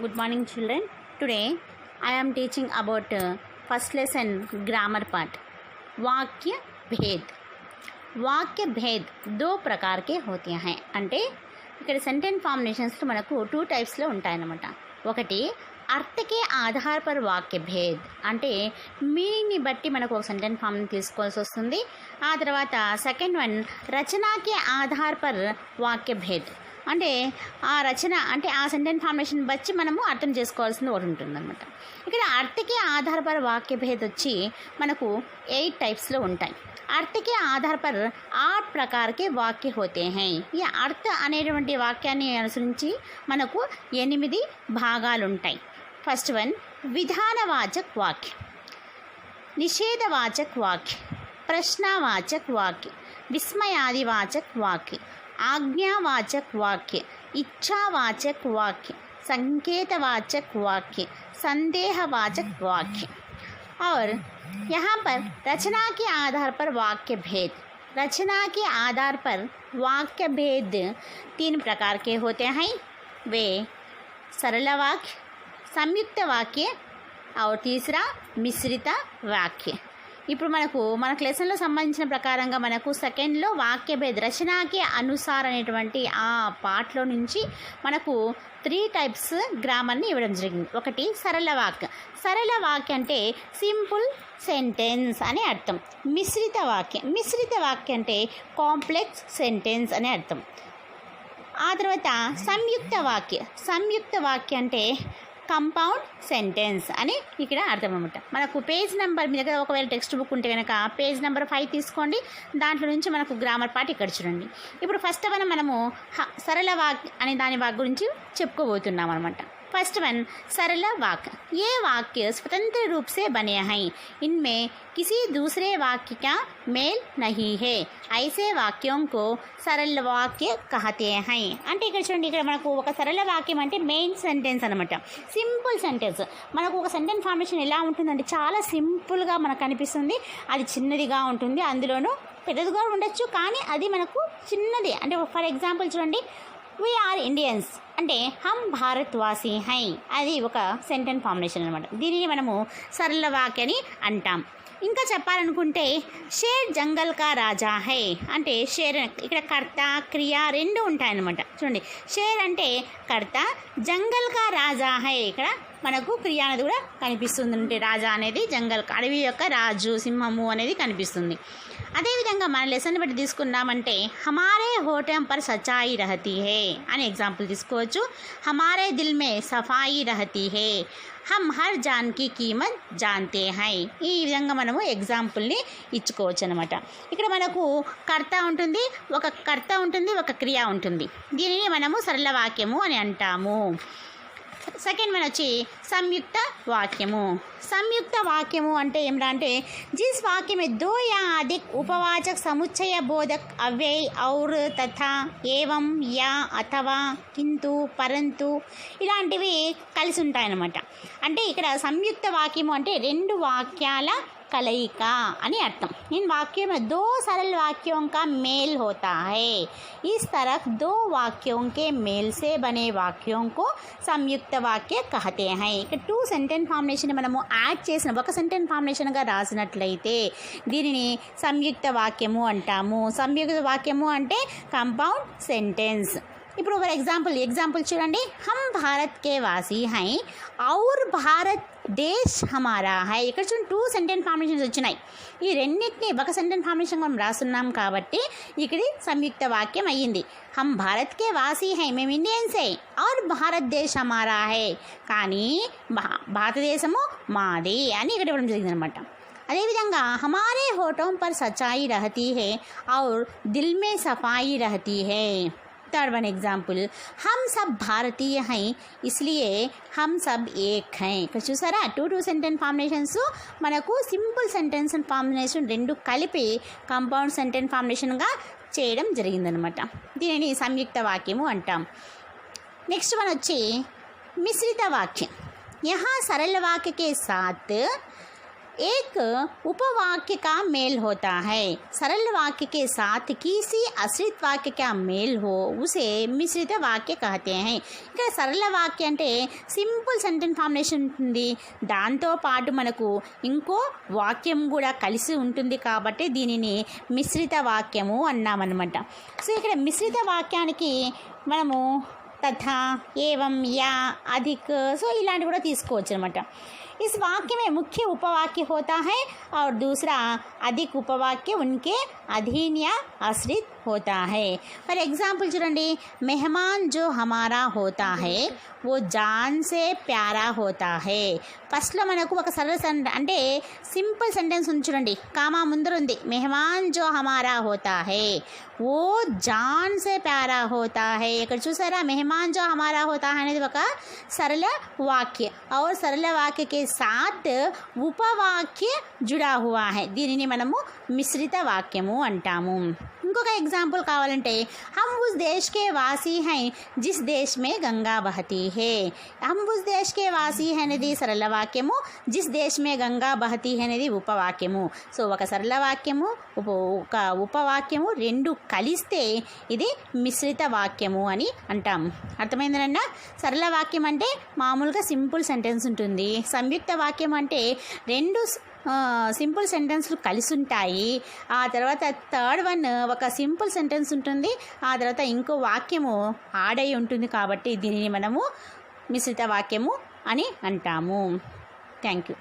Good morning, children. Today I am teaching about first lesson grammar part. वाक्य भेद. వాక్య భేద్ దో ప్రకార్ కే హోతే high అంటే ఇక్కడ సెంటెన్స్ ఫార్ములేషన్స్లో మనకు 2 టైప్స్లో ఉంటాయన్నమాట. ఒకటి అర్థకే ఆధార్ పర్ వాక్య భేద్ అంటే మీనింగ్ని బట్టి మనకు ఒక సెంటెన్స్ ఫామ్ తీసుకోవాల్సి వస్తుంది. ఆ తర్వాత సెకండ్ వన్ రచనాకే ఆధార్ పర్ వాక్య భేద్ అంటే ఆ రచన అంటే ఆ సెంటెన్స్ ఫార్మేషన్ బట్టి మనము అర్థం చేసుకోవాల్సింది ఒకటి ఉంటుందన్నమాట. ఇక్కడ అర్థకే ఆధార్ పర్ వాక్య భేద్ వచ్చి మనకు 8 టైప్స్లో ఉంటాయి. अर्थ के आधार पर 8 प्रकार के वाक्य होते हैं. ఈ అర్థ అనేటువంటి వాక్యాన్ని అనుసరించి మనకు 8 భాగాలు ఉంటాయి. ఫస్ట్ వన్ విధానవాచక్ వాక్య, నిషేధవాచక్ వాక్య, ప్రశ్నవాచక్ వాక్య, విస్మయాదివాచక్ వాక్య, ఆజ్ఞావాచక్ వాక్య, ఇచ్ఛావాచక్ వాక్య, संकेतवाचक वाक्य, संदेहवाचक वाक्य. और यहाँ पर रचना के आधार पर वाक्य भेद, रचना के आधार पर वाक्य भेद 3 प्रकार के होते हैं. वे सरल वाक्य, संयुक्त वाक्य और तीसरा मिश्रित वाक्य. ఇప్పుడు మన లెసన్లో సంబంధించిన ప్రకారంగా మనకు సెకండ్లో వాక్య భేద్ రచనాకి అనుసార్ అనేటువంటి ఆ పార్ట్లో నుంచి మనకు 3 టైప్స్ గ్రామర్ని ఇవ్వడం జరిగింది. ఒకటి సరళ వాక్య, సరళ వాక్య అంటే సింపుల్ సెంటెన్స్ అని అర్థం. మిశ్రిత వాక్య, మిశ్రిత వాక్య అంటే కాంప్లెక్స్ సెంటెన్స్ అని అర్థం. ఆ తర్వాత సంయుక్త వాక్య, సంయుక్త వాక్య అంటే కంపౌండ్ సెంటెన్స్ అని ఇక్కడ అర్థం అన్నమాట. మనకు పేజ్ నెంబర్ మీ దగ్గర ఒకవేళ టెక్స్ట్ బుక్ ఉంటే కనుక పేజ్ నెంబర్ 5 తీసుకోండి. దాంట్లో నుంచి మనకు గ్రామర్ పార్ట్ ఇక్కడ చూడండి. ఇప్పుడు ఫస్ట్ వన్ మనము సరళ వాక్ అనే దాని వాక్ గురించి చెప్పుకోబోతున్నాం అనమాట. फर्स्ट वन सरल वाक्य. ये वाक्य स्वतंत्र रूप से बने हैं, इनमें किसी दूसरे वाक्य का मेल नहीं है. ऐसे वाक्यों को सरल वाक्य कहते हैं. అంటే ఇక్కడ చూడండి, ఇక్కడ మనకు ఒక సరళ వాక్యం అంటే మెయిన్ సెంటెన్స్ అనమాట, సింపుల్ సెంటెన్స్. మనకు ఒక సెంటెన్స్ ఫార్మేషన్ ఎలా ఉంటుందంటే చాలా సింపుల్గా మనకు అనిపిస్తుంది. అది చిన్నదిగా ఉంటుంది, అందులోనూ పెద్దదిగా ఉండొచ్చు, కానీ అది మనకు చిన్నది. అంటే ఫర్ ఎగ్జాంపుల్ చూడండి, వి ఆర్ ఇండియన్స్ అంటే హమ్ భారత్వాసి హై, అది ఒక సెంటెన్స్ ఫార్మేషన్ అనమాట. దీనిని మనము సరళ వాక్య అని అంటాం. ఇంకా చెప్పాలనుకుంటే షేర్ జంగల్ కా రాజా హై అంటే షేర్ ఇక్కడ కర్త క్రియ 2 ఉంటాయన్నమాట. చూడండి, షేర్ అంటే కర్త, జంగల్ కా రాజా హై ఇక్కడ మనకు క్రియ అనేది కూడా కనిపిస్తుంది. అంటే రాజా అనేది జంగల్ అడవి యొక్క రాజు, సింహము అనేది కనిపిస్తుంది. అదేవిధంగా మన లెసన్ బట్టి తీసుకున్నామంటే హమారే హోటం పర్ సచాయి రహతీ హే అని ఎగ్జాంపుల్ తీసుకోవచ్చు. హమారే దిల్ మే సఫాయి రహతీ హే, హమ్ హర్ జాన్ కి కీమత్ జాన్తే హై. ఈ విధంగా మనము ఎగ్జాంపుల్ని ఇచ్చుకోవచ్చు అనమాట. ఇక్కడ మనకు కర్త ఉంటుంది, ఒక క్రియ ఉంటుంది. దీనిని మనము సరళ వాక్యము అని అంటాము. సెకండ్ వన్ వచ్చి సంయుక్త వాక్యము. సంయుక్త వాక్యము అంటే ఏమిటా అంటే జిస్ వాక్య में 2 या अधिक उपवाचक समुच्चय बोधक अव्यय और तथा एवं या अथवा किंतु परंतु ఇలాంటివి కలిసి ఉంటాయన్నమాట. అంటే ఇక్కడ సంయుక్త వాక్యము అంటే 2 వాక్యాల कलयिक అని అర్థం. इन वाक्यों में 2 सरल वाक्यों का मेल होता है. इस तरह 2 वाक्यों के मेल से बने वाक्यों को संयुक्त वाक्य कहते हैं. ఇక్కడ 2 సెంటెన్స్ ఫార్మేషన్ మనము యాడ్ చేసిన ఒక సెంటెన్స్ ఫార్మేషన్గా రాసినట్లయితే దీనిని సంయుక్త వాక్యము అంటాము. సంయుక్త వాక్యము అంటే కంపౌండ్ సెంటెన్స్. ఇప్పుడు ఒక ఎగ్జాంపుల్ చూడండి, హమ్ భారత్ కే వాసీ హై ఔర్ భారత్ దేశ్ హమారా హై. ఇక్కడ చూడండి 2 సెంటెన్స్ ఫార్మేషన్స్ వచ్చినాయి. ఈ రెండింటిని ఒక సెంటెన్స్ ఫార్మేషన్ మనం రాస్తున్నాం కాబట్టి ఇక్కడ సంయుక్త వాక్యం అయ్యింది. హమ్ భారత్ కే వాసీ హై, మేము ఇండియన్సే, ఔర్ భారత్ దేశ్ హమారా హై, కానీ భారతదేశము మాది అని ఇక్కడ ఇవ్వడం జరిగింది అనమాట. అదేవిధంగా హమారే హోటం పర్ సచాయి రహతీ హై ఔర్ దిల్ మే సఫాయి రహతీ హై. थर्ड वन एग्जाम्पल, हम सब भारतीय हैं इसलिए हम सब एक हैं. ఇక్కడ చూసారా 2 సెంటెన్స్ ఫార్మేషన్స్ మనకు సింపుల్ సెంటెన్స్ ఫార్మేషన్ 2 కలిపి కంపౌండ్ సెంటెన్స్ ఫార్మేషన్గా చేయడం జరిగిందనమాట. దీనిని సంయుక్త వాక్యము అంటాం. నెక్స్ట్ వన్ వచ్చి మిశ్రిత వాక్యం. यहाँ सरल वाक्य के साथ एक उपवाक्य का मेल होता है। सरल वाक्य के साथ किसी आश्रित वाक्य का मेल हो उसे మిశ్రిత వాక్య कहते हैं। ఇక్కడ సరళ వాక్య అంటే సింపుల్ సెంటెన్స్ ఫార్మేషన్ ఉంటుంది, దాంతో పాటు మనకు ఇంకో వాక్యం కూడా కలిసి ఉంటుంది కాబట్టి దీనిని మిశ్రిత వాక్యము అన్నామన్నమాట। సో ఇక్కడ మిశ్రిత వాక్యానికి మనము తథా, ఏవం, యా, అధిక్, సో ఇలాంటివి కూడా తీసుకోవచ్చు అనమాట। इस वाक्य में मुख्य उपवाक्य होता है और दूसरा अधिक उपवाक्य उनके अधीन या आश्रित होता है। फॉर एग्जाम्पल చూడండి, मेहमान जो हमारा होता है वो जान से प्यारा होता है। ఫస్ట్లో మనకు ఒక సరళ అంటే సింపుల్ సెంటెన్స్ ఉంది చూడండి, కామా ముందర ఉంది, మెహమాన్ జో హమారా హోతా హై ఓ జాన్ సే ప్యారా హోతా హై। ఇక్కడ చూసారా, మెహమాన్ జో హమారా హోతా హై అనేది ఒక సరళ వాక్య और सरल वाक्य के साथ ఉపవాక్య जुड़ा हुआ है, దీనిని మనము మిశ్రిత వాక్యము అంటాము। ఇంకొక ఎగ్జాంపుల్ కావాలంటే, हम उस देश के वासी हैं जिस देश में गंगा बहती है। हम उस देश के वासी है అనేది సరళ వాక్యము, జిస్ దేశ్ మే గంగా బహతి అనేది ఉపవాక్యము। సో ఒక సరళ వాక్యము ఒక ఉపవాక్యము రెండు కలిస్తే ఇది మిశ్రిత వాక్యము అని అంటాము। అర్థమైందనండి? సరళ వాక్యం అంటే మామూలుగా సింపుల్ సెంటెన్స్ ఉంటుంది, సంయుక్త వాక్యం అంటే రెండు సింపుల్ సెంటెన్స్లు కలిసి ఉంటాయి, ఆ తర్వాత థర్డ్ వన్ ఒక సింపుల్ సెంటెన్స్ ఉంటుంది, ఆ తర్వాత ఇంకో వాక్యము ఆడై ఉంటుంది కాబట్టి దీనిని మనము మిశ్రిత వాక్యము అని అంటాము। Thank you.